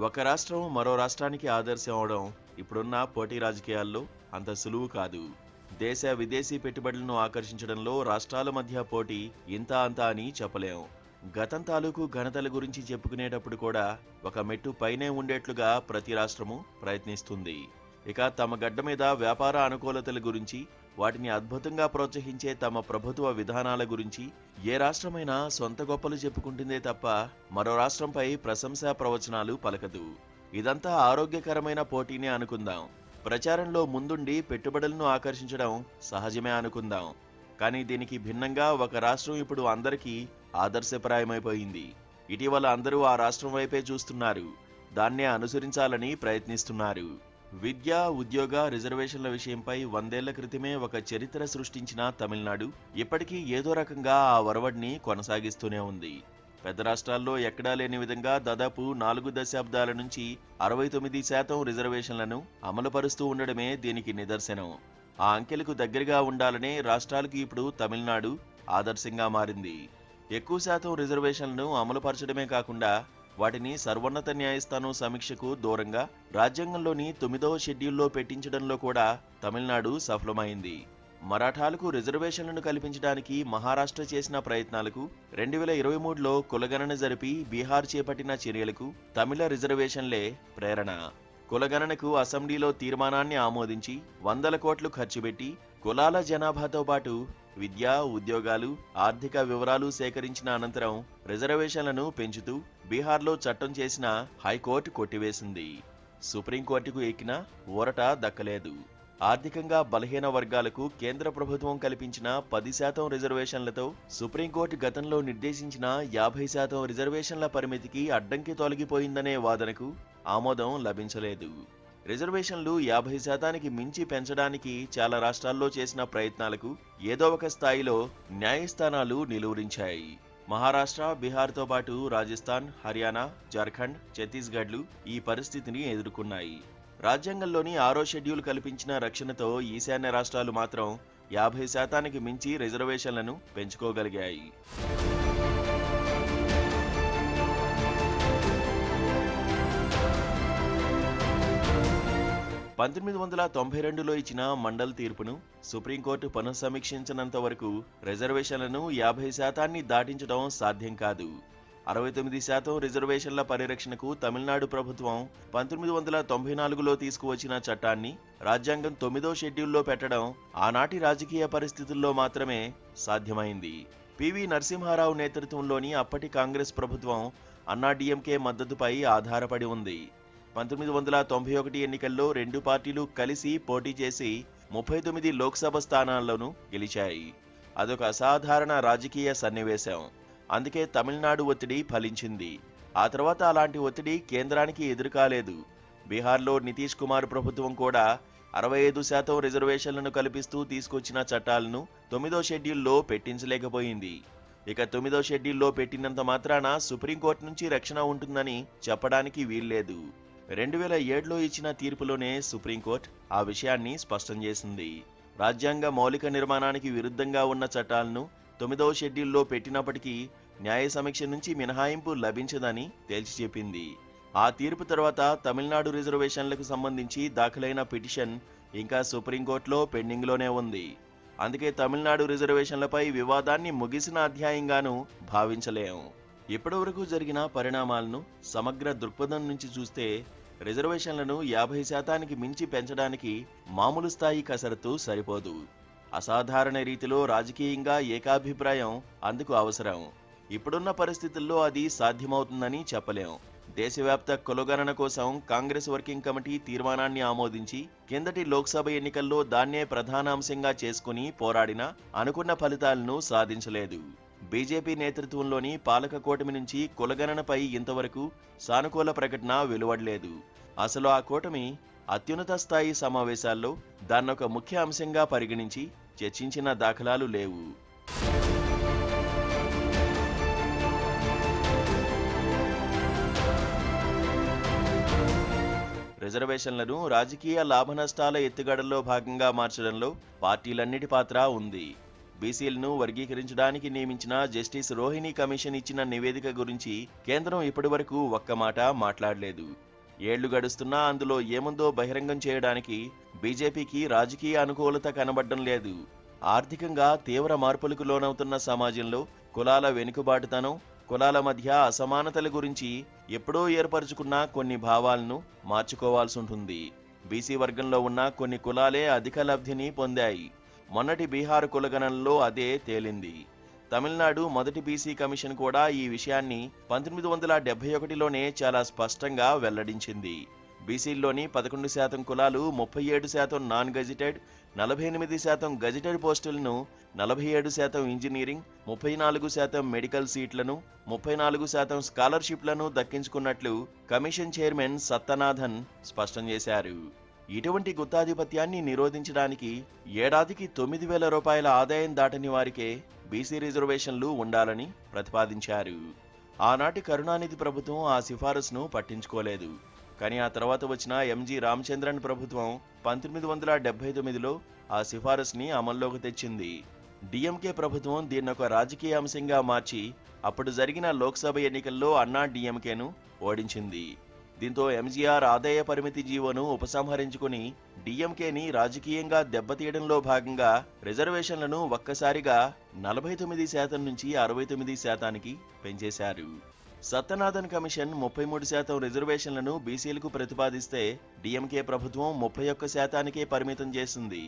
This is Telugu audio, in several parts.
ఒక రాష్ట్రం మరో రాష్ట్రానికి ఆదర్శం అవడం ఇప్పుడున్న పోటీ రాజకీయాల్లో అంత సులువు కాదు. దేశ విదేశీ పెట్టుబడులను ఆకర్షించడంలో రాష్ట్రాల మధ్య పోటీ ఇంత అంతా అని చెప్పలేం. గతం తాలూకు ఘనతల గురించి చెప్పుకునేటప్పుడు కూడా ఒక మెట్టు పైనే ఉండేట్లుగా ప్రతి రాష్ట్రము ప్రయత్నిస్తుంది. ఇక తమ గడ్డ మీద వ్యాపార అనుకూలతల గురించి, వాటిని అద్భుతంగా ప్రోత్సహించే తమ ప్రభుత్వ విధానాల గురించి ఏ రాష్ట్రమైనా సొంత గొప్పలు చెప్పుకుంటుందే తప్ప మరో రాష్ట్రంపై ప్రశంసా ప్రవచనాలు పలకదు. ఇదంతా ఆరోగ్యకరమైన పోటీనే అనుకుందాం. ప్రచారంలో ముందుండి పెట్టుబడులను ఆకర్షించడం సహజమే అనుకుందాం. కానీ దీనికి భిన్నంగా ఒక రాష్ట్రం ఇప్పుడు అందరికీ ఆదర్శప్రాయమైపోయింది. ఇటీవల అందరూ ఆ రాష్ట్రం వైపే చూస్తున్నారు, దాన్నే అనుసరించాలని ప్రయత్నిస్తున్నారు. విద్య, ఉద్యోగ, రిజర్వేషన్ల విషయంపై 100 ఏళ్ల క్రితమే ఒక చరిత్ర సృష్టించిన తమిళనాడు ఇప్పటికీ ఏదో రకంగా ఆ ఒరవడిని కొనసాగిస్తూనే ఉంది. పెద్ద రాష్ట్రాల్లో ఎక్కడా లేని విధంగా దాదాపు 4 దశాబ్దాల నుంచి 69% రిజర్వేషన్లను అమలుపరుస్తూ ఉండడమే దీనికి నిదర్శనం. ఆ అంకెలకు దగ్గరగా ఉండాలనే రాష్ట్రాలకు ఇప్పుడు తమిళనాడు ఆదర్శంగా మారింది. ఎక్కువ శాతం రిజర్వేషన్లను అమలుపరచడమే కాకుండా వాటిని సర్వోన్నత న్యాయస్థానం సమీక్షకు దూరంగా రాజ్యాంగంలోని 9వ షెడ్యూల్లో పెట్టించడంలో కూడా తమిళనాడు సఫలమైంది. మరాఠాలకు రిజర్వేషన్లను కల్పించడానికి మహారాష్ట్ర చేసిన ప్రయత్నాలకు, 2023లో కులగణన జరిపి బీహార్ చేపట్టిన చర్యలకు తమిళ రిజర్వేషన్లే ప్రేరణ. కులగణనకు అసెంబ్లీలో తీర్మానాన్ని ఆమోదించి 100 కోట్లు ఖర్చుపెట్టి కులాల జనాభాతో పాటు విద్య, ఉద్యోగాలు, ఆర్థిక వివరాలు సేకరించిన అనంతరం రిజర్వేషన్లను పెంచుతూ బీహార్లో చట్టం చేసిన హైకోర్టు కొట్టివేసింది. సుప్రీంకోర్టుకు ఎక్కినా ఊరట దక్కలేదు. ఆర్థికంగా బలహీన వర్గాలకు కేంద్ర ప్రభుత్వం కల్పించిన 10% రిజర్వేషన్లతో సుప్రీంకోర్టు గతంలో నిర్దేశించిన 50% రిజర్వేషన్ల పరిమితికి అడ్డంకి తొలగిపోయిందనే వాదనకు ఆమోదం లభించలేదు. రిజర్వేషన్లు 50%కి మించి పెంచడానికి చాలా రాష్ట్రాల్లో చేసిన ప్రయత్నాలకు ఏదో ఒక స్థాయిలో న్యాయస్థానాలు నిలువరించాయి. మహారాష్ట్ర, బీహార్తో పాటు రాజస్థాన్, హర్యానా, జార్ఖండ్, ఛత్తీస్గఢ్లు ఈ పరిస్థితిని ఎదుర్కొన్నాయి. రాజ్యాంగంలోని 6వ షెడ్యూల్ కల్పించిన రక్షణతో ఈశాన్య రాష్ట్రాలు మాత్రం 50%కి మించి రిజర్వేషన్లను పెంచుకోగలిగాయి. 1992లో ఇచ్చిన మండల్ తీర్పును సుప్రీంకోర్టు పునఃసమీక్షించినంత వరకు రిజర్వేషన్లను 50%ని దాటించడం సాధ్యం కాదు. 69% రిజర్వేషన్ల పరిరక్షణకు తమిళనాడు ప్రభుత్వం 1994లో తీసుకువచ్చిన చట్టాన్ని రాజ్యాంగం 9వ షెడ్యూల్లో పెట్టడం ఆనాటి రాజకీయ పరిస్థితుల్లో మాత్రమే సాధ్యమైంది. పివి నరసింహారావు నేతృత్వంలోని అప్పటి కాంగ్రెస్ ప్రభుత్వం అన్నాడీఎంకే మద్దతుపై ఆధారపడి ఉంది. 1991 ఎన్నికల్లో 2 పార్టీలు కలిసి పోటీ చేసి 39 లోక్సభ స్థానాల్లోనూ గెలిచాయి. అదొక అసాధారణ రాజకీయ సన్నివేశం. అందుకే తమిళనాడు ఒత్తిడి ఫలించింది. ఆ తర్వాత అలాంటి ఒత్తిడి కేంద్రానికి ఎదురుకాలేదు. బీహార్లో నితీష్ కుమార్ ప్రభుత్వం కూడా 65% రిజర్వేషన్లను కల్పిస్తూ తీసుకొచ్చిన చట్టాలను 9వ షెడ్యూల్లో పెట్టించలేకపోయింది. ఇక 9వ షెడ్యూల్లో పెట్టినంత మాత్రాన సుప్రీంకోర్టు నుంచి రక్షణ ఉంటుందని చెప్పడానికి వీల్లేదు. 2007లో ఇచ్చిన తీర్పులోనే సుప్రీంకోర్టు ఆ విషయాన్ని స్పష్టం చేసింది. రాజ్యాంగ మౌలిక నిర్మాణానికి విరుద్ధంగా ఉన్న చట్టాలను 9వ షెడ్యూల్లో పెట్టినప్పటికీ న్యాయ సమీక్ష నుంచి మినహాయింపు లభించదని తేల్చి చెప్పింది. ఆ తీర్పు తర్వాత తమిళనాడు రిజర్వేషన్లకు సంబంధించి దాఖలైన పిటిషన్ ఇంకా సుప్రీంకోర్టులో పెండింగ్లోనే ఉంది. అందుకే తమిళనాడు రిజర్వేషన్లపై వివాదాన్ని ముగిసిన అధ్యాయంగానూ భావించలేం. ఇప్పటివరకు జరిగిన పరిణామాలను సమగ్ర దృక్పథం నుంచి చూస్తే రిజర్వేషన్లను 50%కి మించి పెంచడానికి మామూలు స్థాయి కసరత్తు సరిపోదు. అసాధారణ రీతిలో రాజకీయంగా ఏకాభిప్రాయం అందుకు అవసరం. ఇప్పుడున్న పరిస్థితుల్లో అది సాధ్యమవుతుందని చెప్పలేం. దేశవ్యాప్త కులగణన కోసం కాంగ్రెస్ వర్కింగ్ కమిటీ తీర్మానాన్ని ఆమోదించి కిందటి లోక్సభ ఎన్నికల్లో దాన్నే ప్రధాన అంశంగా చేసుకుని పోరాడినా అనుకున్న ఫలితాలను సాధించలేదు. బీజేపీ నేతృత్వంలోని పాలక కూటమి నుంచి కులగణనపై ఇంతవరకు సానుకూల ప్రకటన వెలువడలేదు. అసలు ఆ కూటమి అత్యున్నత స్థాయి సమావేశాల్లో దాన్నొక ముఖ్య అంశంగా పరిగణించి చర్చించిన దాఖలాలు లేవు. రిజర్వేషన్లను రాజకీయ లాభనష్టాల ఎత్తుగడల్లో భాగంగా మార్చడంలో పార్టీలన్నిటి పాత్ర ఉంది. బీసీలను వర్గీకరించడానికి నియమించిన జస్టిస్ రోహిణి కమిషన్ ఇచ్చిన నివేదిక గురించి కేంద్రం ఇప్పటివరకు ఒక్క మాట మాట్లాడలేదు. ఏళ్లు గడుస్తున్నా అందులో ఏముందో బహిరంగం చేయడానికి బీజేపీకి రాజకీయ అనుకూలత కనబడ్డం లేదు. ఆర్థికంగా తీవ్ర మార్పులకు లోనవుతున్న సమాజంలో కులాల వెనుకబాటుతనం, కులాల మధ్య అసమానతల గురించి ఎప్పుడో ఏర్పరచుకున్న కొన్ని భావాలను మార్చుకోవాల్సి ఉంటుంది. బీసీ వర్గంలో ఉన్న కొన్ని కులాలే అధిక లబ్ధిని పొందాయి. మొన్నటి బీహార్ కులగణనలో అదే తేలింది. తమిళనాడు మొదటి బీసీ కమిషన్ కూడా ఈ విషయాన్ని 1971లోనే చాలా స్పష్టంగా వెల్లడించింది. బీసీల్లోని 11% కులాలు 37% నాన్ గెజిటెడ్, 48% గెజిటెడ్ పోస్టులను, 47% ఇంజనీరింగ్, 34% మెడికల్ సీట్లను, 34% స్కాలర్షిప్లను దక్కించుకున్నట్లు కమిషన్ చైర్మన్ సత్తనాథన్ స్పష్టం చేశారు. ఇటువంటి గుత్తాధిపత్యాన్ని నిరోధించడానికి ఏడాదికి 9,000 రూపాయల ఆదాయం దాటని వారికే బీసీ రిజర్వేషన్లు ఉండాలని ప్రతిపాదించారు. ఆనాటి కరుణానిధి ప్రభుత్వం ఆ సిఫారసును పట్టించుకోలేదు. కానీ ఆ తర్వాత వచ్చిన ఎంజి రామచంద్రన్ ప్రభుత్వం 1979లో ఆ సిఫారసుని అమల్లోకి తెచ్చింది. డిఎంకే ప్రభుత్వం దీన్నొక రాజకీయ అంశంగా మార్చి అప్పుడు జరిగిన లోక్సభ ఎన్నికల్లో అన్నా డిఎంకేను ఓడించింది. దీంతో ఎంజీఆర్ ఆదాయ పరిమితి జీవోను ఉపసంహరించుకుని డిఎంకేని రాజకీయంగా దెబ్బతీయడంలో భాగంగా రిజర్వేషన్లను ఒక్కసారిగా 49% నుంచి 69%కి పెంచేశారు. సత్తనాథన్ కమిషన్ 33% రిజర్వేషన్లను బీసీలకు ప్రతిపాదిస్తే డిఎంకే ప్రభుత్వం 31%కే పరిమితం చేసింది.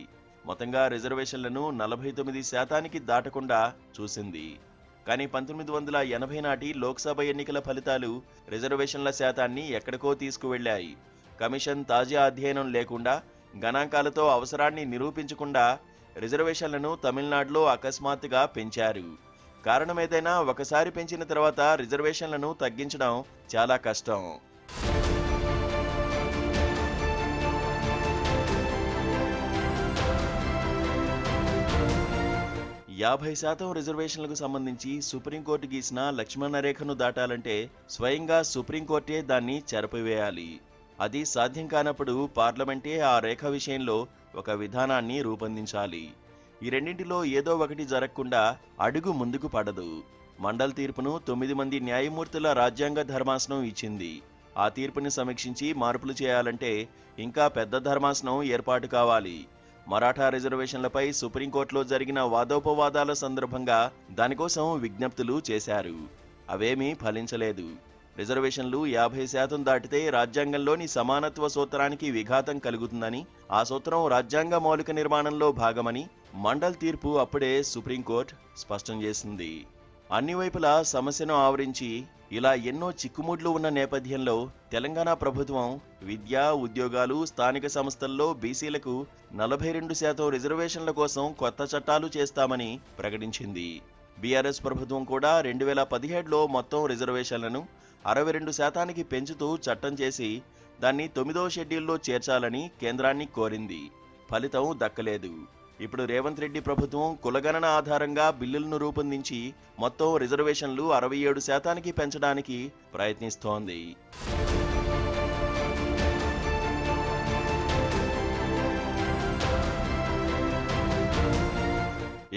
మొత్తంగా రిజర్వేషన్లను 49%కి దాటకుండా చూసింది. కానీ 1980 నాటి లోక్సభ ఎన్నికల ఫలితాలు రిజర్వేషన్ల శాతాన్ని ఎక్కడికో తీసుకువెళ్లాయి. కమిషన్ తాజా అధ్యయనం లేకుండా, గణాంకాలతో అవసరాన్ని నిరూపించకుండా రిజర్వేషన్లను తమిళనాడులో అకస్మాత్తుగా పెంచారు. కారణమేదైనా ఒకసారి పెంచిన తర్వాత రిజర్వేషన్లను తగ్గించడం చాలా కష్టం. 50% రిజర్వేషన్లకు సంబంధించి సుప్రీంకోర్టు గీసిన లక్ష్మణ రేఖను దాటాలంటే స్వయంగా సుప్రీంకోర్టే దాన్ని చెరపివేయాలి. అది సాధ్యం కానప్పుడు పార్లమెంటే ఆ రేఖ విషయంలో ఒక విధానాన్ని రూపొందించాలి. ఈ రెండింటిలో ఏదో ఒకటి జరగకుండా అడుగు ముందుకు పడదు. మండల్ తీర్పును 9 మంది న్యాయమూర్తుల రాజ్యాంగ ధర్మాసనం ఇచ్చింది. ఆ తీర్పుని సమీక్షించి మార్పులు చేయాలంటే ఇంకా పెద్ద ధర్మాసనం ఏర్పాటు కావాలి. మరాఠా రిజర్వేషన్లపై సుప్రీంకోర్టులో జరిగిన వాదోపవాదాల సందర్భంగా దానికోసం విజ్ఞప్తులు చేశారు. అవేమీ ఫలించలేదు. రిజర్వేషన్లు 50% దాటితే రాజ్యాంగంలోని సమానత్వ సూత్రానికి విఘాతం కలుగుతుందని, ఆ సూత్రం రాజ్యాంగ మౌలిక నిర్మాణంలో భాగమని మండల్ తీర్పు అప్పుడే సుప్రీంకోర్టు స్పష్టం చేసింది. అన్ని వైపులా సమస్యను ఆవరించి ఇలా ఎన్నో చిక్కుముడ్లు ఉన్న నేపథ్యంలో తెలంగాణ ప్రభుత్వం విద్య, ఉద్యోగాలు, స్థానిక సంస్థల్లో బీసీలకు 42% రిజర్వేషన్ల కోసం కొత్త చట్టాలు చేస్తామని ప్రకటించింది. బీఆర్ఎస్ ప్రభుత్వం కూడా 2017లో మొత్తం రిజర్వేషన్లను 62%కి పెంచుతూ చట్టం చేసి దాన్ని 9వ షెడ్యూల్లో చేర్చాలని కేంద్రాన్ని కోరింది. ఫలితం దక్కలేదు. ఇప్పుడు రేవంత్ రెడ్డి ప్రభుత్వం కులగణన ఆధారంగా బిల్లులను రూపొందించి మొత్తం రిజర్వేషన్లు 67%కి పెంచడానికి ప్రయత్నిస్తోంది.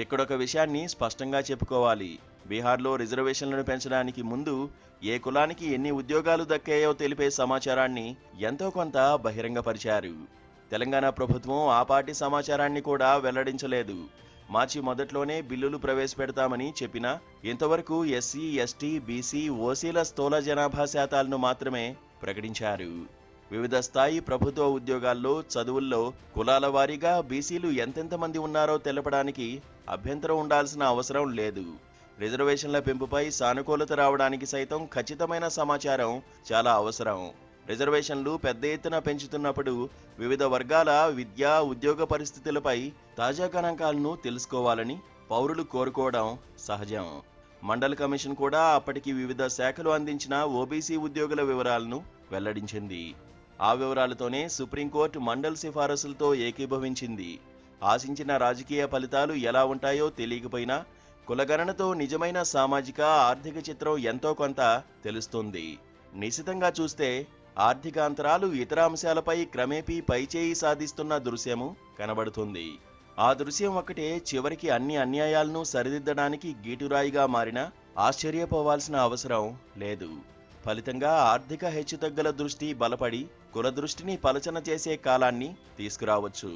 ఇక్కడొక విషయాన్ని స్పష్టంగా చెప్పుకోవాలి. బీహార్లో రిజర్వేషన్లను పెంచడానికి ముందు ఏ కులానికి ఎన్ని ఉద్యోగాలు దక్కాయో తెలిపే సమాచారాన్ని ఎంతో కొంత బహిరంగపరిచారు. తెలంగాణ ప్రభుత్వం ఆ పార్టీ సమాచారాన్ని కూడా వెల్లడించలేదు. మార్చి మొదట్లోనే బిల్లులు ప్రవేశపెడతామని చెప్పినా ఇంతవరకు ఎస్సీ, ఎస్టీ, బీసీ, ఓసీల స్థూల జనాభా శాతాలను మాత్రమే ప్రకటించారు. వివిధ స్థాయి ప్రభుత్వ ఉద్యోగాల్లో, చదువుల్లో కులాల వారీగా బీసీలు ఎంతెంతమంది ఉన్నారో తెలపడానికి అభ్యంతరం ఉండాల్సిన అవసరం లేదు. రిజర్వేషన్ల పెంపుపై సానుకూలత రావడానికి సైతం ఖచ్చితమైన సమాచారం చాలా అవసరం. రిజర్వేషన్లు పెద్ద ఎత్తున పెంచుతున్నప్పుడు వివిధ వర్గాల విద్యా, ఉద్యోగ పరిస్థితులపై తాజా గణాంకాలను తెలుసుకోవాలని పౌరులు కోరుకోవడం సహజం. మండల్ కమిషన్ కూడా అప్పటికి వివిధ శాఖలు అందించిన ఓబీసీ ఉద్యోగుల వివరాలను వెల్లడించింది. ఆ వివరాలతోనే సుప్రీంకోర్టు మండల్ సిఫారసులతో ఏకీభవించింది. ఆశించిన రాజకీయ ఫలితాలు ఎలా ఉంటాయో తెలియకపోయినా కులగణనతో నిజమైన సామాజిక, ఆర్థిక చిత్రం ఎంతో కొంత తెలుస్తుంది. నిశితంగా చూస్తే ఆర్థిక అంతరాలు ఇతర అంశాలపై క్రమేపీ పైచేయి సాధిస్తున్న దృశ్యము కనబడుతుంది. ఆ దృశ్యం ఒక్కటే చివరికి అన్ని అన్యాయాలను సరిదిద్దడానికి గీటురాయిగా మారినా ఆశ్చర్యపోవాల్సిన అవసరం లేదు. ఫలితంగా ఆర్థిక హెచ్చుతగ్గుల దృష్టి బలపడి కుల దృష్టిని పలచన చేసే కాలాన్ని తీసుకురావచ్చు.